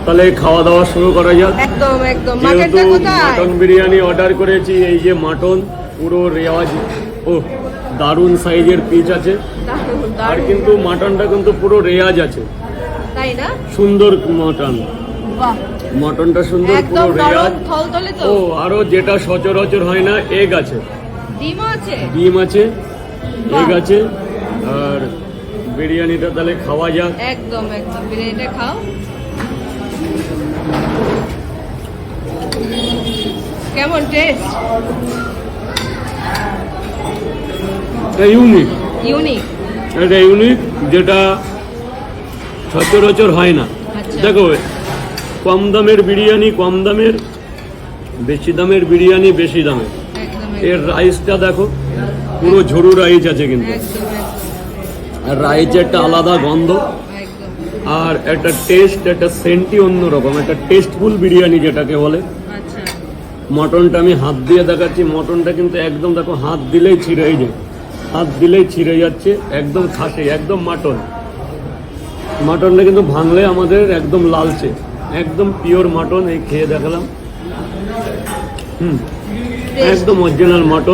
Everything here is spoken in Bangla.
তাহলে খাওয়া দাওয়া শুরু করা যাক। একদম একদম। যেহেতু মাটনটা কোথায়? মাটন বিরিয়ানি অর্ডার করেছি, এই যে মাটন পুরো রেওয়াজ, ও দারুণ সাইজের পিস আছে। দারুণ আর দারুণ। কিন্তু মাটনটা কিন্তু পুরো রেয়াজ আছে, তাই না? সুন্দর মটন, বাহ, মটনটা সুন্দর একদম পুরো রেয়াজ। নরম থলথলে তো। ও আরো যেটা সচরাচর হয় না, এগ আছে, ডিম আছে। ডিম আছে, এগ বাহ। আছে। আর বিরিয়ানিটা তাহলে খাওয়া যাক। একদম একদম, বিরিয়ানিটা খাও। কেমন টেস্ট? এটা ইউনিক, ইউনিক। এটা ইউনিক, যেটা সচরাচর হয় না। আচ্ছা। দেখো, কম দামের বিরিয়ানি কম দামের, বেশি দামের বিরিয়ানি বেশি দামের। একদম এর রাইসটা দেখো, পুরো ঝরু রাইস আছে কিন্তু, একদম আর রাইসের একটা আলাদা গন্ধ, একদম। আর একটা টেস্ট, একটা সেন্টই অন্যরকম, একটা টেস্টফুল বিরিয়ানি যেটাকে বলে। আচ্ছা। মটনটা আমি হাত দিয়ে দেখাচ্ছি, মটনটা কিন্তু একদম দেখো হাত দিলেই ছিঁড়ে যায়, হাত দিলেই ছিঁড়ে যাচ্ছে, একদম খাসি, একদম মাটন। মাটনটা কিন্তু ভাঙলে আমাদের একদম লালচে, একদম পিওর মাটন। এই খেয়ে দেখালাম, একদম অরিজিনাল মাটন।